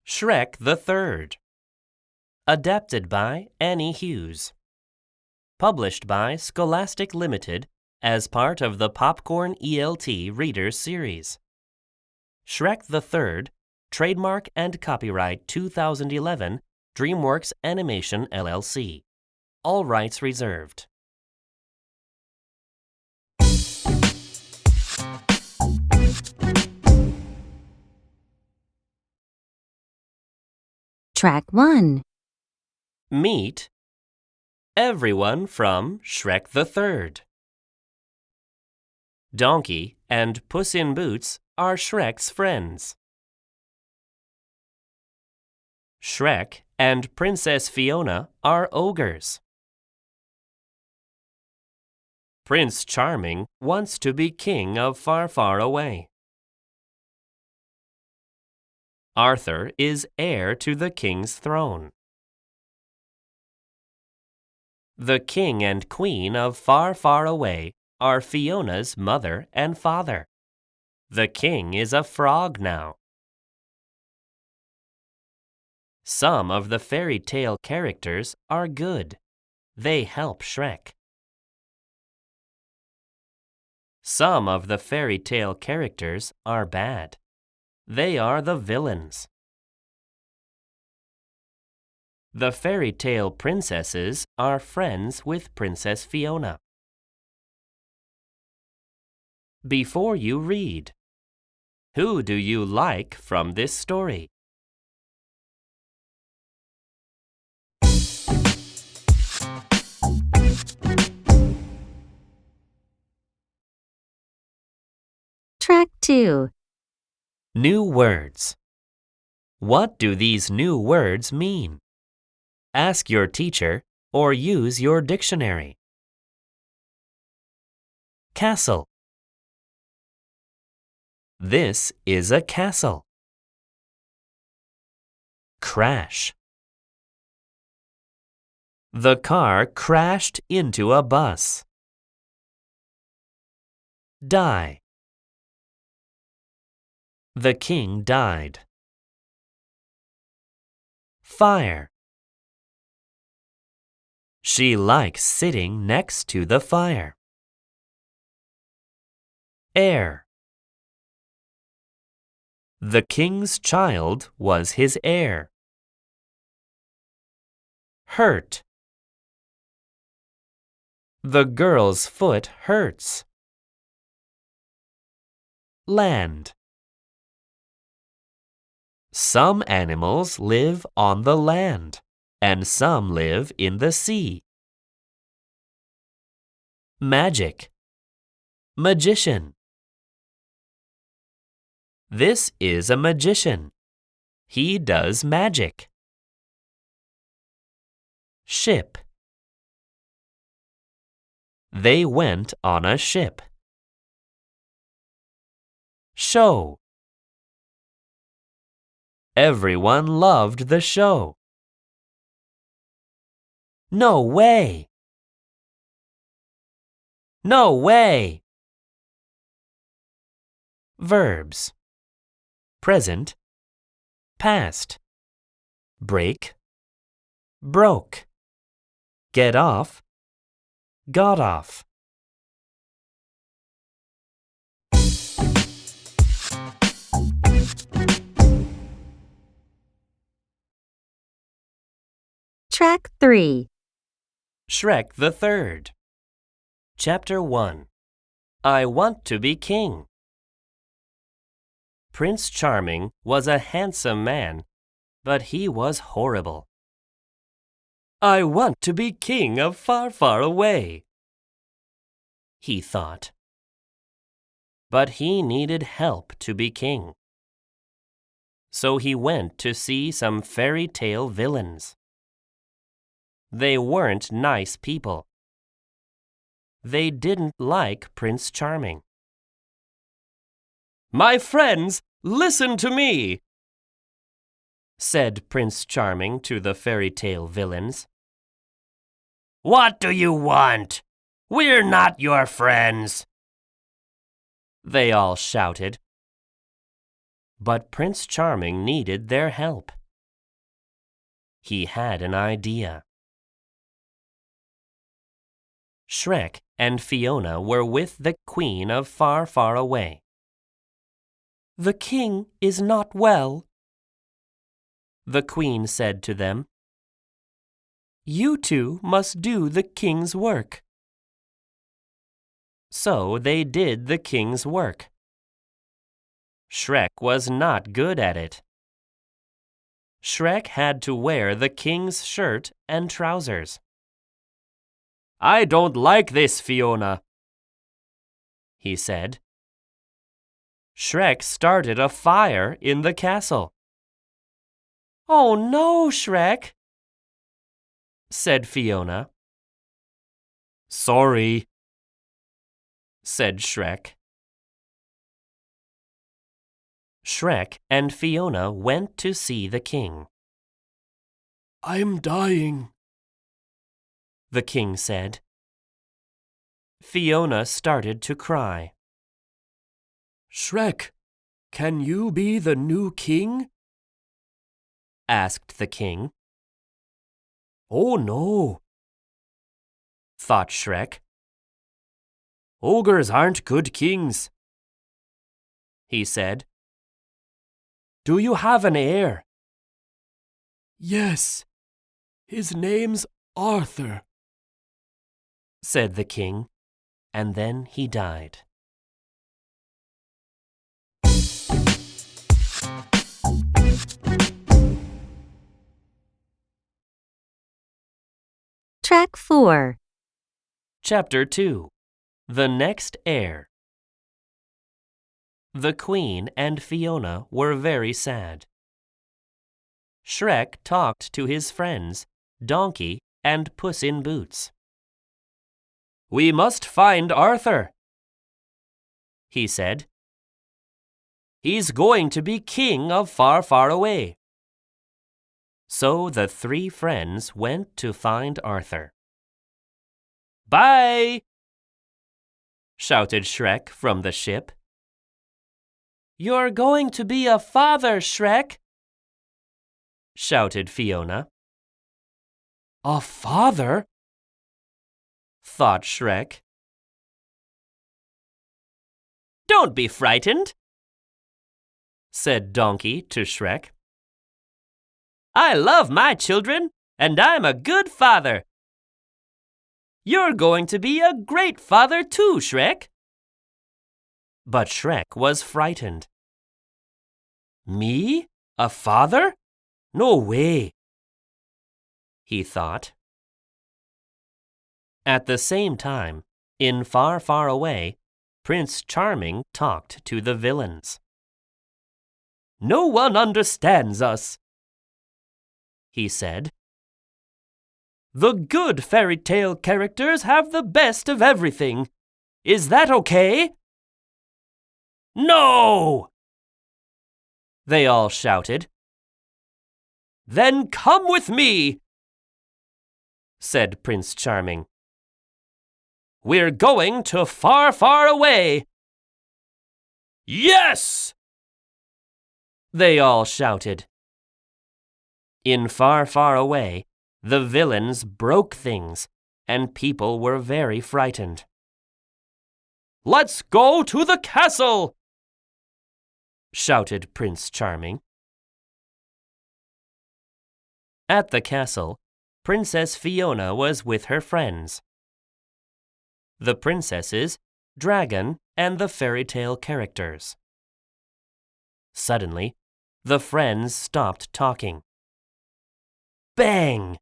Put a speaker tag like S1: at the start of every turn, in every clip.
S1: Shrek the Third. Adapted by Annie Hughes. Published by Scholastic Limited as part of the Popcorn ELT Readers Series. Shrek the Third, trademark and copyright 2011, DreamWorks Animation LLC. All rights reserved.
S2: Track 1.
S1: Meet everyone from Shrek the Third. Donkey and Puss in Boots are Shrek's friends. Shrek and Princess Fiona are ogres. Prince Charming wants to be king of Far, Far Away. Arthur is heir to the king's throne. The king and queen of Far, Far Away are Fiona's mother and father. The king is a frog now. Some of the fairy tale characters are good. They help Shrek. Some of the fairy tale characters are bad. They are the villains. The fairy tale princesses are friends with Princess Fiona. Before you read, who do you like from this story?
S2: Track 2.
S1: New words. What do these new words mean? Ask your teacher or use your dictionary. Castle. This is a castle. Crash. The car crashed into a bus. Die. The king died. Fire. She likes sitting next to the fire. Heir. The king's child was his heir. Hurt. The girl's foot hurts. Land. Some animals live on the land, and some live in the sea. Magic. Magician. This is a magician. He does magic. Ship. They went on a ship. Show. Everyone loved the show. No way! No way! Verbs. Present, past. Break, broke. Get off, got off.
S2: Track 3.
S1: Shrek the Third. Chapter 1. I Want to be King. Prince Charming was a handsome man, but he was horrible. I want to be king of Far, Far Away, he thought. But he needed help to be king. So he went to see some fairy tale villains. They weren't nice people. They didn't like Prince Charming. My friends, listen to me, said Prince Charming to the fairy tale villains. What do you want? We're not your friends, they all shouted. But Prince Charming needed their help. He had an idea. Shrek and Fiona were with the Queen of Far, Far Away. "The king is not well," the Queen said to them. "You two must do the king's work." So they did the king's work. Shrek was not good at it. Shrek had to wear the king's shirt and trousers. "I don't like this, Fiona," he said. Shrek started a fire in the castle. "Oh no, Shrek," said Fiona. "Sorry," said Shrek. Shrek and Fiona went to see the king. "I'm dying," the king said. Fiona started to cry. "Shrek, can you be the new king?" asked the king. "Oh no," thought Shrek. "Ogres aren't good kings," he said. "Do you have an heir?" "Yes, his name's Arthur," said the king, and then he died.
S2: Track 4.
S1: Chapter 2. The Next Heir. The Queen and Fiona were very sad. Shrek talked to his friends, Donkey and Puss in Boots. "We must find Arthur," he said. "He's going to be king of Far, Far Away." So the three friends went to find Arthur. "Bye!" shouted Shrek from the ship. "You're going to be a father, Shrek," shouted Fiona. "A father?" thought Shrek. "Don't be frightened," said Donkey to Shrek. "I love my children, and I'm a good father. You're going to be a great father too, Shrek." But Shrek was frightened. "Me? A father? No way," he thought. At the same time, in Far, Far Away, Prince Charming talked to the villains. "No one understands us," he said. "The good fairy tale characters have the best of everything. Is that okay?" "No!" they all shouted. "Then come with me," said Prince Charming. "We're going to Far, Far Away." "Yes!" they all shouted. In Far, Far Away, the villains broke things, and people were very frightened. "Let's go to the castle!" shouted Prince Charming. At the castle, Princess Fiona was with her friends. The princesses, Dragon, and the fairy tale characters. Suddenly, the friends stopped talking. Bang!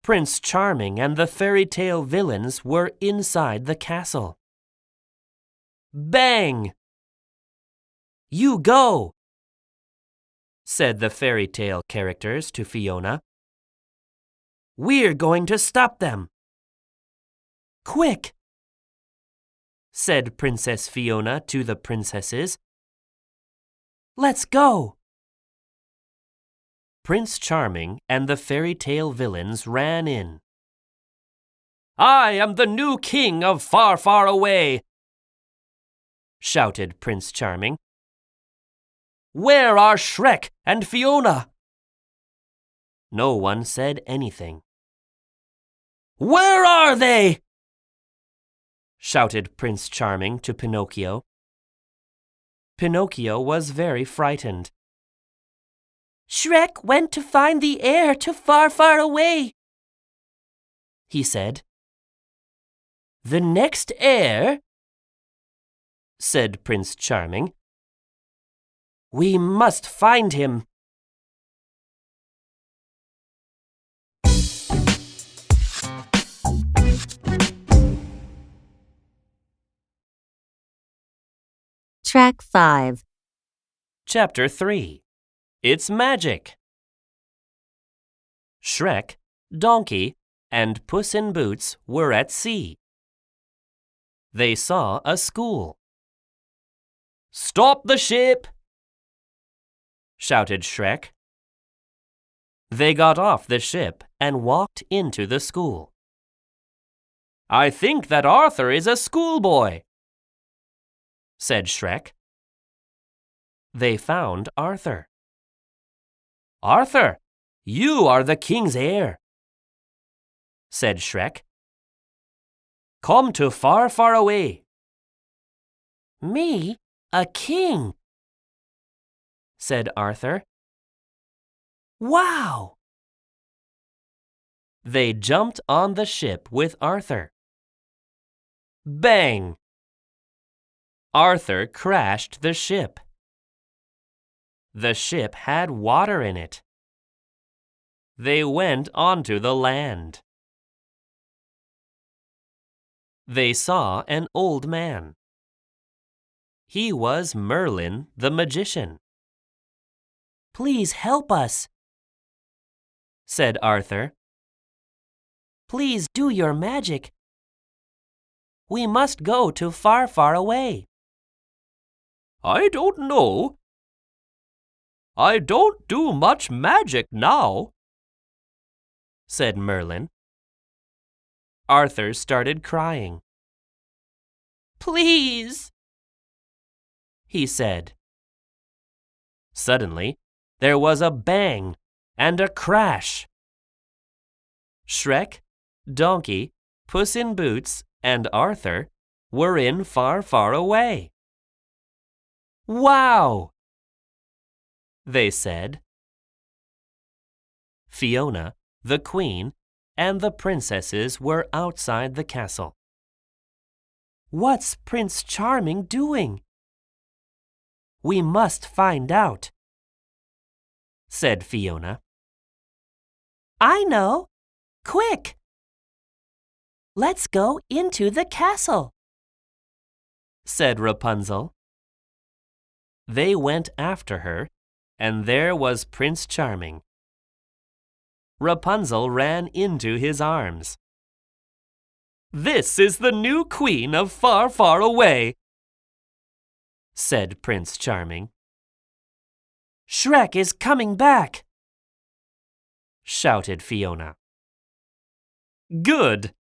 S1: Prince Charming and the fairy tale villains were inside the castle. Bang! "You go," said the fairy tale characters to Fiona. "We're going to stop them." "Quick," said Princess Fiona to the princesses. "Let's go." Prince Charming and the fairy tale villains ran in. "I am the new king of Far, Far Away," shouted Prince Charming. Where are Shrek and Fiona? No one said anything. Where are they? Shouted Prince Charming to Pinocchio. Pinocchio was very frightened. Shrek went to find the heir to far, far away, he said. The next heir? Said Prince Charming. We must find him.
S2: Track 5.
S1: Chapter 3. It's Magic. Shrek, Donkey, and Puss in Boots were at sea. They saw a school. Stop the ship! Shouted Shrek. They got off the ship and walked into the school. I think that Arthur is a schoolboy, said Shrek. They found Arthur. Arthur, you are the king's heir, said Shrek. Come to far, far away. Me, a king, said Arthur. Wow! They jumped on the ship with Arthur. Bang! Arthur crashed the ship. The ship had water in it. They went onto the land. They saw an old man. He was Merlin the magician. Please help us, said Arthur. Please do your magic. We must go to far, far away. I don't know. I don't do much magic now, said Merlin. Arthur started crying. Please, he said. Suddenly, there was a bang and a crash. Shrek, Donkey, Puss in Boots, and Arthur were in far, far away. Wow! They said. Fiona, the queen, and the princesses were outside the castle. What's Prince Charming doing? We must find out, said Fiona. I know. Quick! Let's go into the castle, said Rapunzel. They went after her, and there was Prince Charming. Rapunzel ran into his arms. This is the new queen of Far, Far Away, said Prince Charming. Shrek is coming back, shouted Fiona. Good,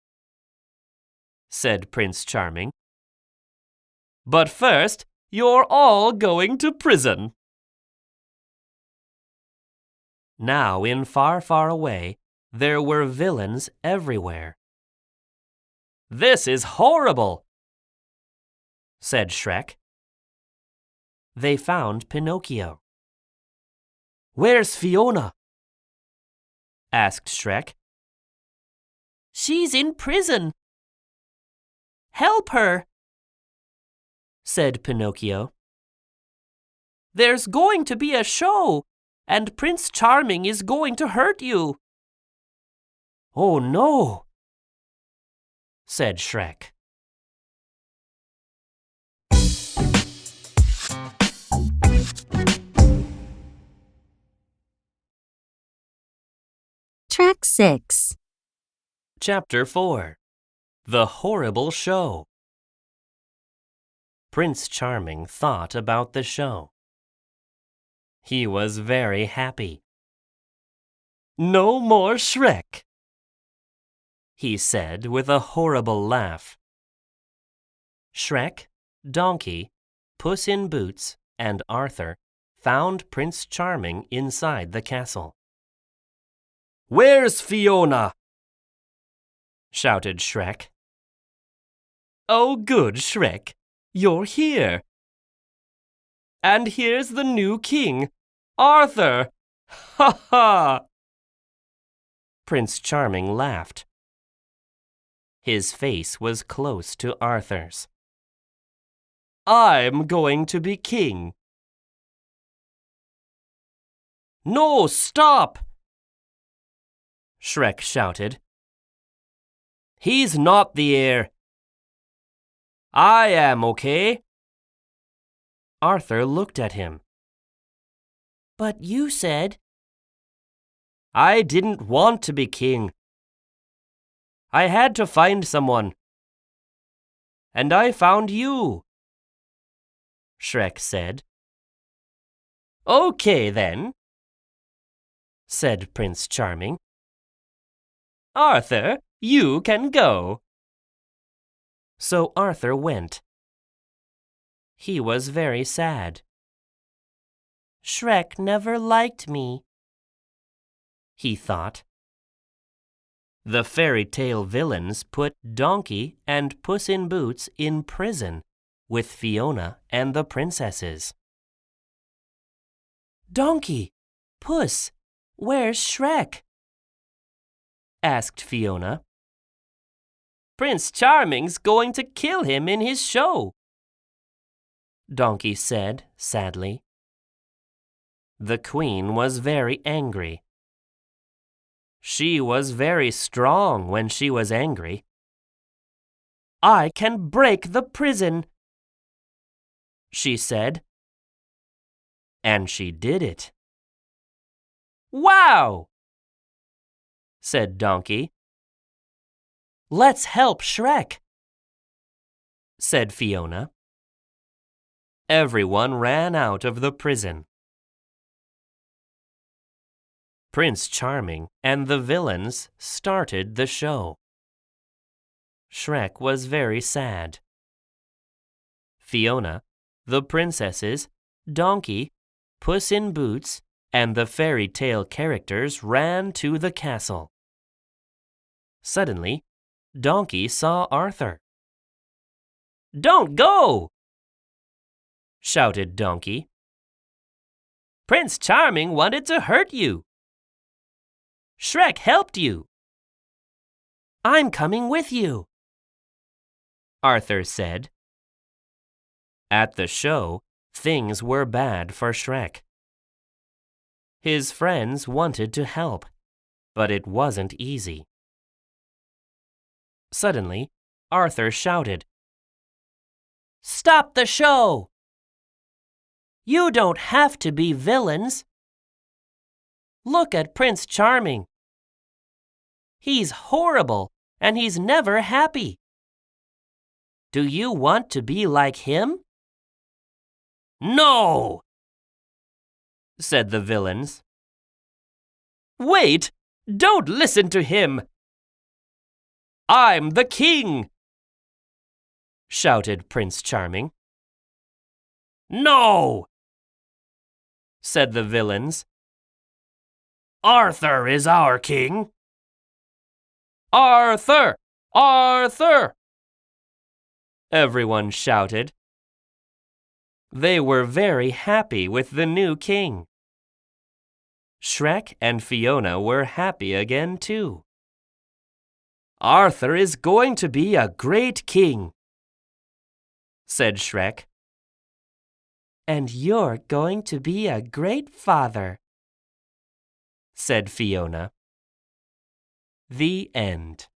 S1: said Prince Charming. But first, you're all going to prison. Now in Far, Far Away, there were villains everywhere. This is horrible, said Shrek. They found Pinocchio. Where's Fiona? Asked Shrek. She's in prison. Help her, said Pinocchio. There's going to be a show, and Prince Charming is going to hurt you. Oh no, said Shrek.
S2: Track 6.
S1: Chapter 4. The Horrible Show. Prince Charming thought about the show. He was very happy. No more Shrek, he said with a horrible laugh. Shrek, Donkey, Puss in Boots, and Arthur found Prince Charming inside the castle. "Where's Fiona?" shouted Shrek. "Oh, good, Shrek, you're here. And here's the new king, Arthur! Ha ha!" Prince Charming laughed. His face was close to Arthur's. "I'm going to be king." "No, stop!" Shrek shouted. "He's not the heir. I am, okay?" Arthur looked at him. "But you said—" "I didn't want to be king. I had to find someone. And I found you," Shrek said. "Okay, then," said Prince Charming. "Arthur, you can go." So Arthur went. He was very sad. "Shrek never liked me," he thought. The fairy tale villains put Donkey and Puss in Boots in prison with Fiona and the princesses. "Donkey, Puss, where's Shrek?" asked Fiona. "Prince Charming's going to kill him in his show," Donkey said sadly. The Queen was very angry. She was very strong when she was angry. "I can break the prison," she said. And she did it. "Wow!" said Donkey. "Let's help Shrek," said Fiona. Everyone ran out of the prison. Prince Charming and the villains started the show. Shrek was very sad. Fiona, the princesses, Donkey, Puss in Boots, and the fairy tale characters ran to the castle. Suddenly, Donkey saw Arthur. "Don't go!" shouted Donkey. "Prince Charming wanted to hurt you. Shrek helped you." "I'm coming with you," Arthur said. At the show, things were bad for Shrek. His friends wanted to help, but it wasn't easy. Suddenly, Arthur shouted, "Stop the show! You don't have to be villains. Look at Prince Charming. He's horrible and he's never happy. Do you want to be like him?" "No!" said the villains. "Wait! Don't listen to him! I'm the king!" shouted Prince Charming. "No!" said the villains. "Arthur is our king!" "Arthur! Arthur!" everyone shouted. They were very happy with the new king. Shrek and Fiona were happy again too. "Arthur is going to be a great king," said Shrek. "And you're going to be a great father," said Fiona. The end.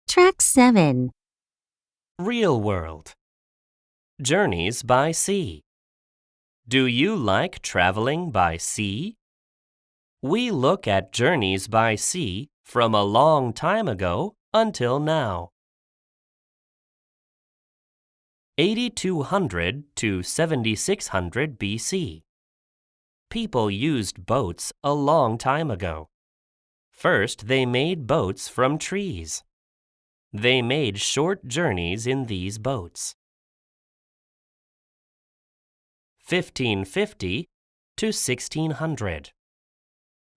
S2: Track 7.
S1: Real world. Journeys by sea. Do you like traveling by sea? We look at journeys by sea from a long time ago until now. 8200 to 7600 BC. People used boats a long time ago. First, they made boats from trees. They made short journeys in these boats. 1550 to 1600.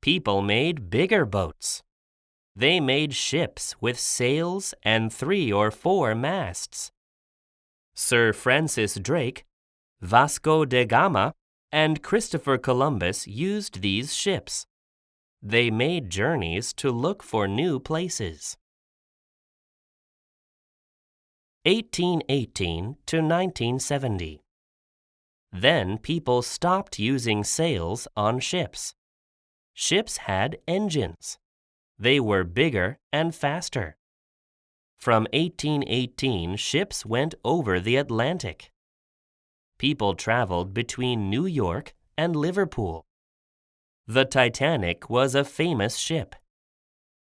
S1: People made bigger boats. They made ships with sails and 3 or 4 masts. Sir Francis Drake, Vasco da Gama, and Christopher Columbus used these ships. They made journeys to look for new places. 1818 to 1970. Then people stopped using sails on ships. Ships had engines. They were bigger and faster. From 1818, ships went over the Atlantic. People traveled between New York and Liverpool. The Titanic was a famous ship.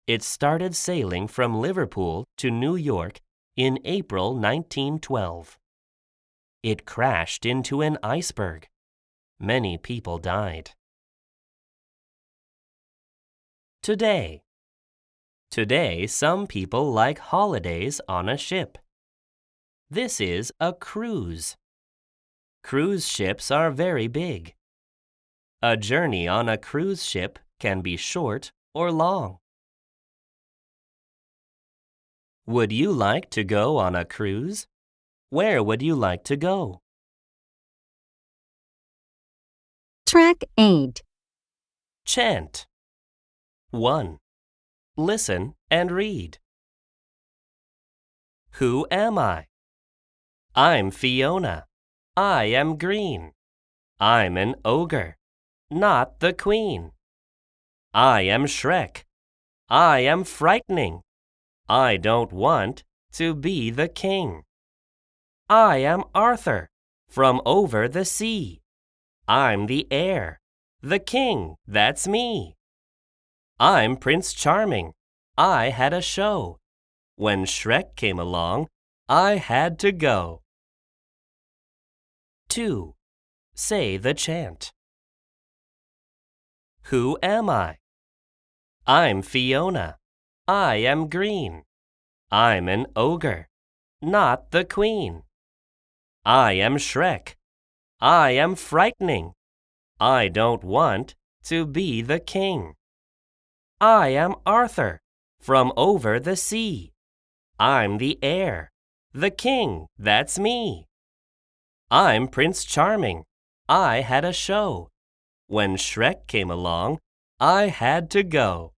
S1: It started sailing from Liverpool to New York in April 1912. It crashed into an iceberg. Many people died. Today. Today, some people like holidays on a ship. This is a cruise. Cruise ships are very big. A journey on a cruise ship can be short or long. Would you like to go on a cruise? Where would you like to go?
S2: Track 8.
S1: Chant. 1. Listen and read. Who am I? I'm Fiona. I am green. I'm an ogre, not the queen. I am Shrek. I am frightening. I don't want to be the king. I am Arthur from over the sea. I'm the heir, the king, that's me. I'm Prince Charming. I had a show. When Shrek came along, I had to go. 2. Say the chant. Who am I? I'm Fiona. I am green. I'm an ogre, not the queen. I am Shrek. I am frightening. I don't want to be the king. I am Arthur from over the sea. I'm the heir, the king, that's me. I'm Prince Charming. I had a show. When Shrek came along, I had to go.